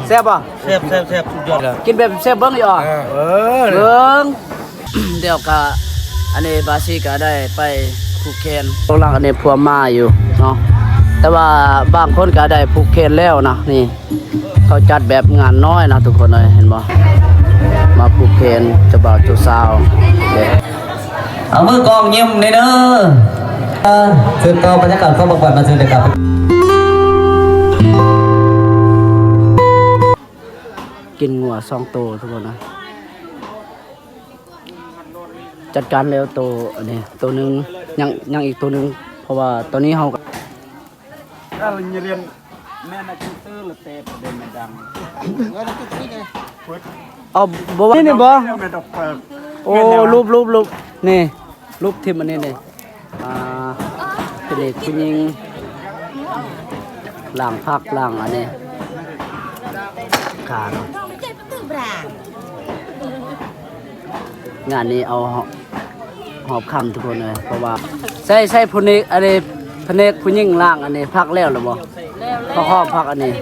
แซ่บป่ะแซ่บสุดยอดเลยกินแบบแซ่บเบิ้งอยู่อ่ะเบิ้งเดี๋ยวก็อันนี้บาซีก็ได้ไปผูกแขนตรงหลังอันนี้พัวมาอยู่เนาะแต่ว่าบางคนก็ได้ผูกแขนแล้วนะนี่เขาจัดแบบงานน้อยนะทุกคนเลยเห็นบ่มาผูกแขนเจ้าบ่าวเจ้าสาวเอามือกองเยี่ยมเลยเด้อสืบต่อบรรยากาศเข้ามาก่อนมาเจอเลยครับกินงัว2ตัวทุกคนนะจัดการแล้วตัวอันนี้ตัวนึงยังอีกตัวนึงเพราะว่าตอนนี้เฮาก็ถ้าเรียนแม่น่ะคอมพิวเตอร์ละเตะประเด็นมันดังเอาบ่ว่านี่บ่โอ้รูปนี่รูปทิมอันนี้นี่เป็นเด็กผู้หญิงหลังพักหลังอันนี้ขาเนาะงานนี้เอาหอบคำทุกคนเลยเพราะว่าใช่ผู้นี้อันนี้พเนกผู้หญิงล่างอันนี้พักแล้วหรือบ่พักหอบพักอันนี้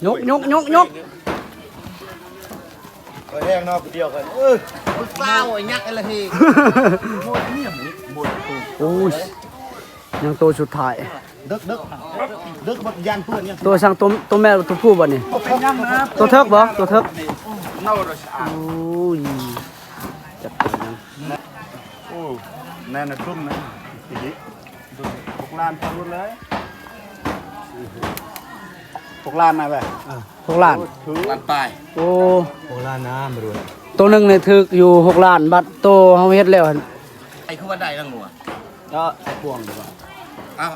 ยกก็แห้งนอกเดียวกันเปล่าไอ้ยักษ์อะไรทีโอ้ยยังตัวสุดท้ายดึกหมดยางเพื่อนยังตัวสั่งตัวแม่ตัวผู้บ่นี่ตัวเทิกบ่ตัวเทิกโอ้ยจับโอ้แน่นทุ่มนะที6 ล้านทั้งหมดเลย6 ล้านนะแบบ6 ล้านล้านปลายโอ้6 ล้านนะมาดูตัวหนึ่งเนี่ยถึกอยู่6 ล้านบัตรโตเฮาเฮ็ดแล้วไอ้คือว่าได้ทั้งหมดก็พวงดีกว่าเอา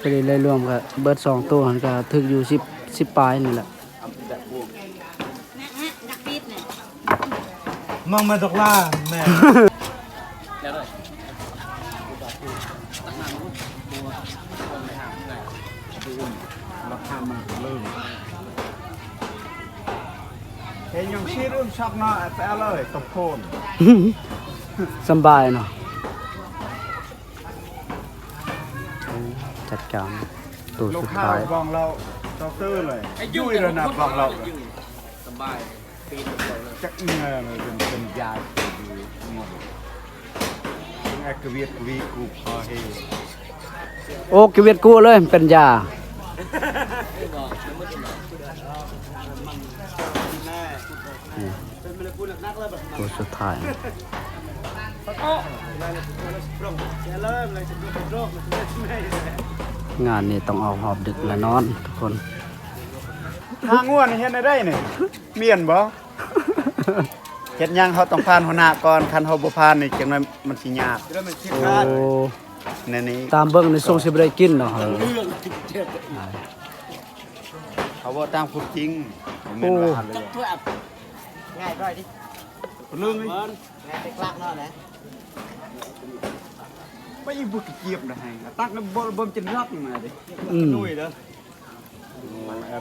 ไปเลยรวมกับเบิด2ตัวก็ถึกอยู่10ปลายนี่แหละมองมาตกล่าแม่เห็นยังชีรุ่มช็อกเนาะแต่เลยตบโคนสบายเนาะจัดการตัวสุดท้ายบองเราตื้อเลยยุ่ยเลยนะบองเราสบายปีนจักเงยเลยเป็นยาไอ้กระเวียดวีกูพอเฮโอ้กระเวียดกูเลยเป็นยาตัวสุดท้ายงานนี้ต้องเอาหอบดึกและนอนทุกคนทางง่วนเห็นได้เนี่ยเมียนบ่เฮ็ดยังเขาต้องผ่านหัวหน้าก่อนคันเฮาบ่ผ่านนี่จังนั้นมันสิยากโอ้นี่ตามเบิ่งในทรงสิบ่ได้กินเนาะเขาบ่ตามพูดจริงโอ้ง่ายด้วยดิเรื่องนี้ง่ายกลักเนาะนะไปอีบุกเกียบนะให้ตักบ่จินรักมาดินุ่ยเด้อ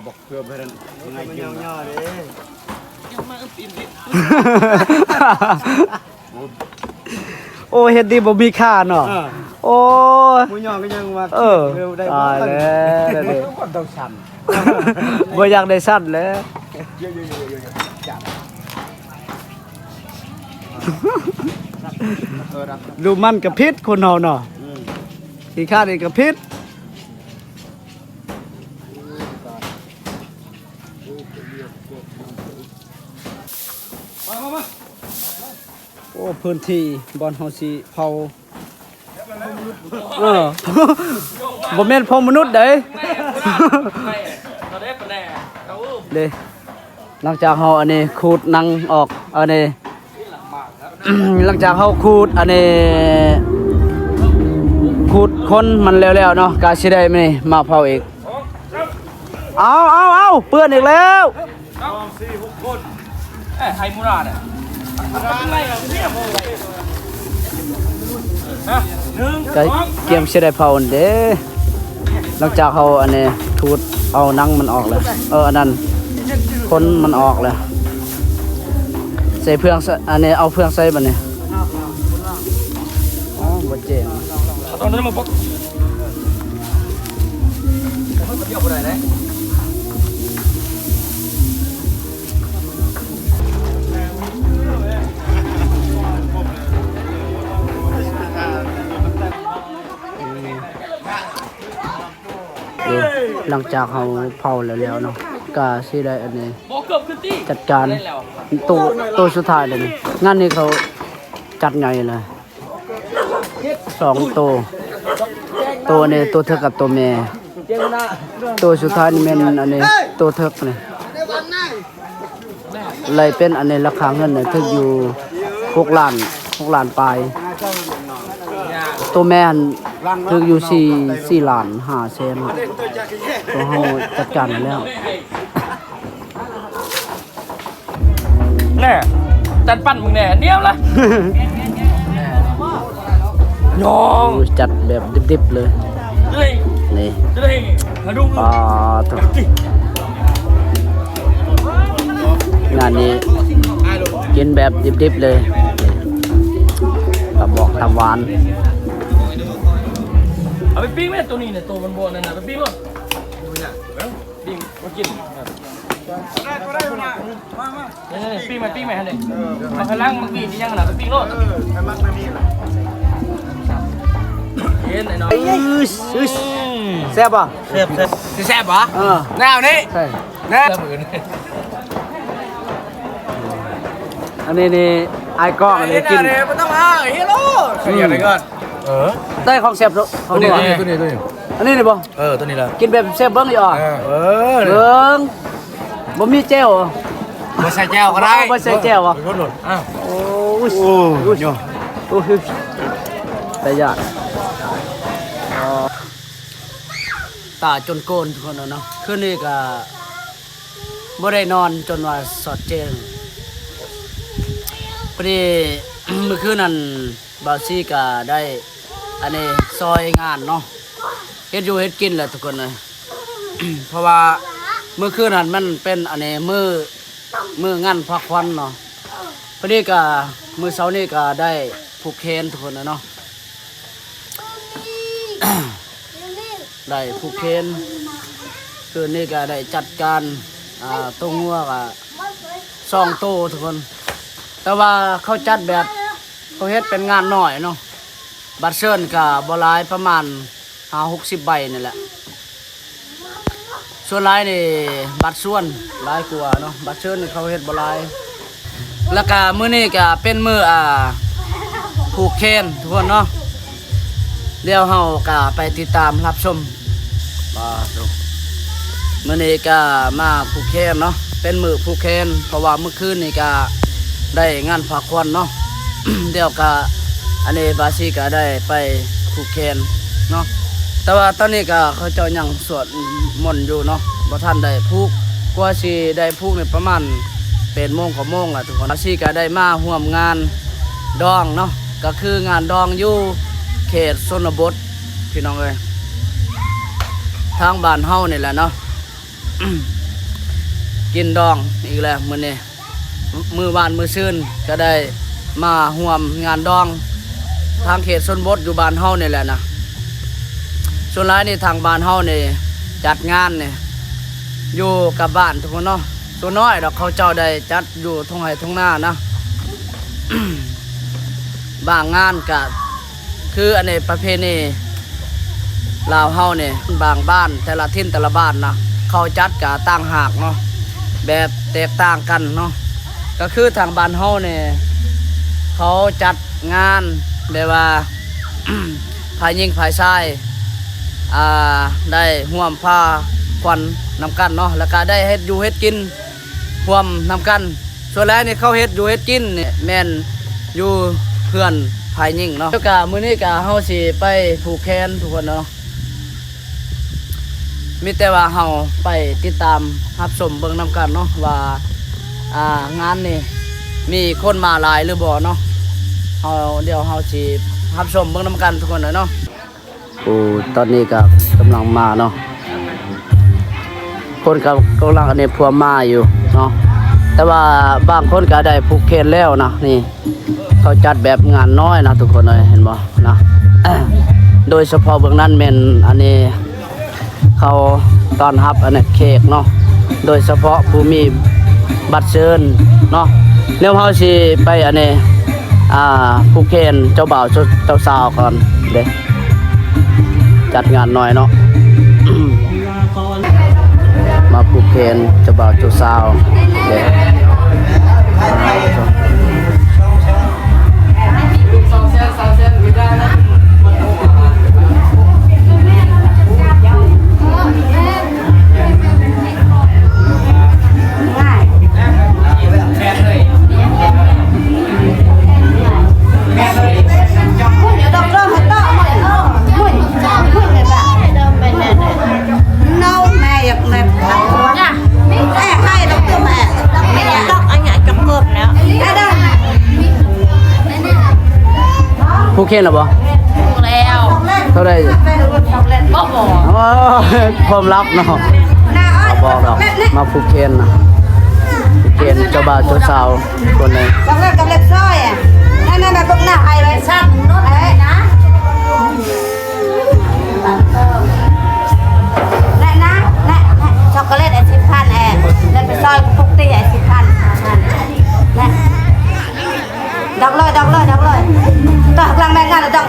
บอกเพื่อเพิ่นง่ายกินย่อๆเด้ยังมาอึบอิ่มดิโอ้เฮ็ดดีบ่มีค่าเนาะโอ้หมูย่อก็ยังว่าได้บ่ตายแล้วเด้บ่ต้องสั่นบ่อยากได้สั่นแล้วดูมันกับพิษคนเฮาเนาะขี้ข้านี่กับพิษโอ้พื้นที่บอนเฮาสิเผาบ่แม่นพอมนุษย์เด้เด้หลังจากเฮาอันนี้ขูดหนังออกอันนี้หลังจากเขาขูดอันนี้ขูดคนมันแล้วๆเนาะกาสิได้นี่มาเผาอีกเอาเปื้อนอีกแล้ว4-6 คนไทยมูราเนี่ยก็เกียมสิได้เผาเด้หลังจากเขาอันนี้ขูดอ เอาหนังมันออกเลยอันนั้นคนมันออกเลยใส่เพื่องอันนี้เอาเพื่องใส่บัดนี้อ๋อบ่เจ๋ง ตอนนั้นมาปกเดี๋ยวบ่ได้เลย หลังจากเขาเผาแล้วเนาะก็สิได้อันนี้จัดการตัวสุดท้ายเลยนี่งานนี้เขาจัดใหญ่เลย2ตัวนี้ตัวเธอกับตัวแม่ตัวสุดท้ายนี่แม่นอันนี้ตัวเธอนี่เลยเป็นอันนี้ราคาเงินเนี่ยถึงอยู่6 ล้านปลายตัวแม่นถึงอยู่4 ล้าน5แสนตัวเฮาจัดการแล้ว แน่จัดปั้นมึงแน่เดียวละยอง จัดแบบดิบๆเลย เลย นี่ เลยมาดู ปลาตัวงานนี้กินแบบดิบๆเลยตะบอกตะหวาน เอาไปปิ้งไหมตัวนี้เนี่ยตัวมันโบนั่นน่ะไปปิ้งมั้งปิ้งมากินนี่ปิ้งไหมฮะเนี่ยมาข้างล่างมาปิ้งที่ยังน่ะไปปิ้งโลดเย็นไอ้น้อย แซ่บป่ะ แซ่บปะ แนวนี้ ใช่ แน่เหมือน อันนี้นี่ไอ้กล้องอันนี้กิน ไม่ต้องมาเฮียโลเสียอะไรก่อนได้ของแซ่บของนี่ ตัวนี้ อันนี้นี่บ่ ตัวนี้ละ กินแบบแซ่บเบิ้งอยู่อ่ะ เออ เบิ้งบ่มีแจ่ว มาใส่แก้วก็ได้ บ่ใส่แจ่วอ่ะ รถหล่นอ้าว โอ้ยโอ้ยโอ้ยแต่ยากตาจนโกนทุกคนเนาะคืนนี้ก็บ่ได้นอนจนว่าสอดแจ้งพอดี เมื่อคืนนั้นบาวซี่ก็ได้อันนี้ซอยงานเนาะเฮ็ดอยู่เฮ็ดกินแหละทุกคนเลย เพราะว่าเมื่อคืนนั้นมันเป็นอันนี้มื้องานพักผ่อนเนาะพอดีก็มื้อเช้านี้ก็ได้ผูกแขนทุกคนเนาะ ได้ผูกแขนคืนนี้ก็ได้จัดการตัวงัวก็2ตัวทุกคน แต่ว่าเขาจัดแบบเขาเฮ็ดเป็นงานน้อยเนาะบัตรเชิญก็บ่หลายประมาณ50-60 ใบนี่แหละส่วนหลายนี่บัตรส่วนหลายกว่าเนาะบัตรเชิญนี่เขาเฮ็ดบ่หลายแล้วก็มื้อนี้ก็เป็นมื้อผูกแขนทุกคนเนาะเดี๋ยวเฮาก็ไปติดตามรับชมมื้อนี้ก็มาผูกแขนเนาะเป็นมื้อผูกแขนเพราะว่าเมื่อคืนนี่ก็ได้งานพักผ่อนเนาะ เดี๋ยวก็อันนี้บาซีก็ได้ไปผูกแขนเนาะแต่ว่าตอนนี้ก็เขาเจ้ายังสวดมนต์อยู่เนาะบ่ทันได้ผูกกว่าสิได้ผูกนี่ประมาณเป็นโมงกว่าโมงทุกคนบาซีก็ได้มาร่วมงานดองเนาะก็คืองานดองอยู่เขตชนบทพี่น้องเอ้ยทางบ้านเฮานี่แหละเนาะ กินดองอีกแล้วมื้อนี้มือวานมือซื่นก็ได้มาร่วมงานดองทางเขตชนบทอยู่บ้านเฮานี่แหละนะส่วนหลายนี่ทางบ้านเฮานี่จัดงานนี่อยู่กับบ้านทุกคนเนาะตัวน้อยดอกเขาเจ้าได้จัดอยู่ทุ่งไร่ทุ่งนานะ บางงานก็คืออันนี้ประเพณีลาวเฮานี่บางบ้านแต่ละถิ่นแต่ละบ้านนะเขาจัดกะต่างหากเนาะแบบแตกต่างกันเนาะก็คือทางบ้านเฮาเนี่ยเขาจัดงานแบบว่า ภายยิงภายชายได้ร่วมผ้าควันนำกันเนาะแล้วก็ได้เฮ็ดอยู่เฮ็ดกินร่วมนำกันส่วนแรกนี่เขาเฮ็ดอยู่เฮ็ดกินเนี่ยแม่นอยู่เพื่อนภายยิงเนาะแล้วก็มื้อนี้ก็เฮาสิไปผูกแขนทุกคนเนาะมีแต่ว่าเฮาไปติดตามรับชมเบิ่งนำกันเนาะว่างานนี่มีคนมาหลายหรือบ่เนาะเดี๋ยวเฮาสิรับชมเบิ่งนำกันทุกคนเนาะโอ้ตอนนี้ก็กำลังมาเนาะ คนก็กำลังอันนี้พัวมาอยู่เนาะแต่ว่าบางคนก็ได้ผูกเคนแล้วนะนี่เขาจัดแบบงานน้อยนะทุกคนเลยเห็นบ่นะ โดยเฉพาะเบื้องนั้นแม่นอันนี้เขาต้อนรับอันนี้เค้กเนาะโดยเฉพาะผู้มีบัตรเชิญเนาะเดี๋ยวเฮาสิไปอันนี้ผูกเคนเจ้าบ่าวเจ้าสาวก่อนเด้จัดงานหน่อยเนาะ มาผูกเคนเจ้าบ่าวเจ้าสาวเด้ผูกเคนหรอบ่แล้วเท่าไรบ่ความลับเนาะบอกดอกมาผูกเคนนะผูกเคนเจ้าบ่าวเจ้าสาวคนนึงกับเล็บสร้อยอ่ะนั่นแบบพวกหน้าไอ้ไรซ้ำนู้นอะไรนะและช็อกโกแลต10,000และไปซอยพวกตี10,000และดอกเลยต่อหลังแม่งานแล้วต่อ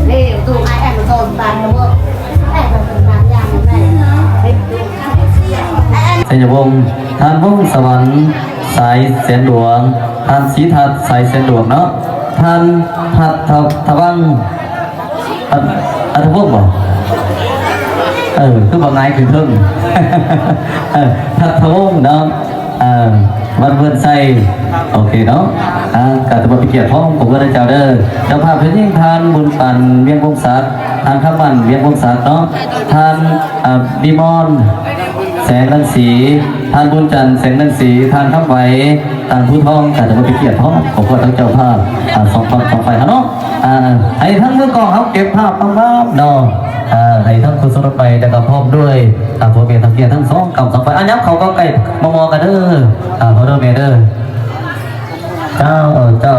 นี่ดูไอ้แอมโซนตายนะเว้ยแอมเป็นบางอย่างแม่ชัยวงศ์ทานวงสวรรค์สายเสียนหลวงทานศรีทัศน์สายเสียนหลวงเนาะทานพัดทวังอัฐวงศ์บ่คือบอกนายคือเพิ่งพัดทวงศ์เนาะวันเพื่อนใส่โอเคเนาะการจะมาพิเกียรติพ่อผมก็ได้เจ้าเด้อเจ้าภาพเป็นยิ่งทานบุญปันเวียงวงศาสตร์ทานข้าวมันเวียงวงศาสตร์เนาะทานดีมอนแสงรังสีทานบุญจันทร์แสงรังสีทานข้าวไหวต่างผู้ท้องการจะมาพิเกียรติพ่อผมก็ทั้งเจ้าภาพสองฝั่งสองฝ่ายเนาะให้ทั้งมือกองเขาเก็บภาพบ้างเนาะให้ทั้งคุณสรไปแต่กับพร้อมด้วยผัวเมียทั้งเกียร์ทั้งสองกำสองฝ่ายยับเขาก็ใกล้มองกันเด้อพ่อเด้อเมียเด้อเจ้า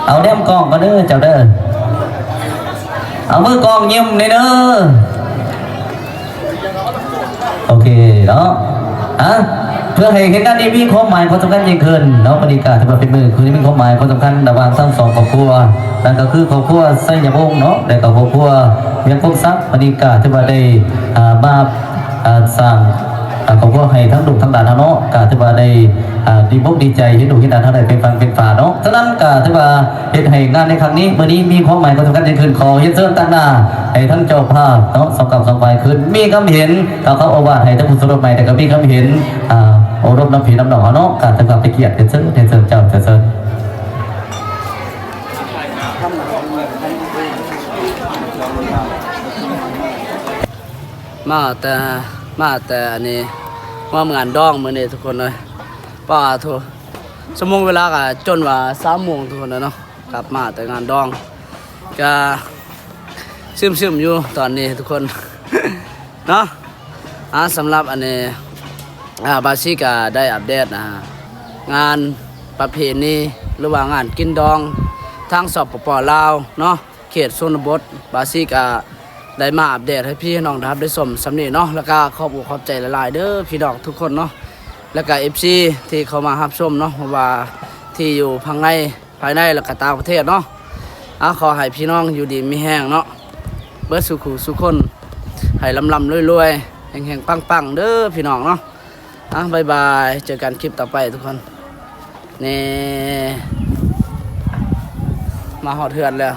เอาเดี่ยมกองก็เด้อเจ้าเด้อเอามือกองยิ้มเลยเด้อโอเคเนาะเพื่อให้เหตุการณ์นี้มีความหมายความสำคัญยิ่งขึ้นเนาะบรรยากาศที่มาเป็นมือคือมีความหมายความสำคัญระหว่างทั้งสองครอบครัวนั่นก็คือครอบครัวไส้ยาบงเนาะและกับครอบครัวเวียงพงศักดิ์บรรยากาศที่มาได้มาสร้างครอบครัวให้ทั้งดุทั้งด่านเนาะกาที่ว่าได้ดีมุกดีใจที่ดุที่ด่านเท่าใดเป็นฟังเป็นฝาเนาะฉะนั้นกาที่ว่าเหตุให้งานในครั้งนี้วันนี้มีความหมายความสำคัญยิ่งขึ้นขอเฮ็ดเชิญตั้งหน้าให้ทั้งเจ้าภาพเนาะสองกับสองฝ่ายขึ้นมีคำเห็นเขาเอาว่าให้ทั้งผู้สรุปใหม่แต่ก็มีคำเห็นโอรบน้ำผีน้ำหนองเนาะการจะกลับไปเกียรติเชิญเจ้าเชิญมาแต่อันนี้ว่างานดองมื้อนี้ทุกคนเลยป้าโทชั่วโมงเวลาก็จนว่า3 โมงทุกคนเลยเนาะกลับมาแต่งานดองก็ซึมอยู่ตอนนี้ทุกคน เนาะสำหรับอันนี้บาซิกาได้อัปเดตงานประเพณีหรือว่างานกินดองทางสปป.ลาวเนาะเขตชนบทบาซิกาได้มาอัปเดตให้พี่น้องนะครับได้ชมสำนีเนาะแล้วก็ขอบใจหลายๆเด้อพี่น้องทุกคนเนาะแล้วก็ FC ที่เข้ามารับชมเนาะว่าที่อยู่ภายในแล้วก็ต่างประเทศเนาะขอให้พี่น้องอยู่ดีมีแห้งเนาะเบิดสุขสุขคนให้ลำรวยๆแห่งๆปังๆเด้อพี่น้องเนาะบ๊ายบายเจอกันคลิปต่อไปทุกคนนี่มาหอดเถื่อนแล้ว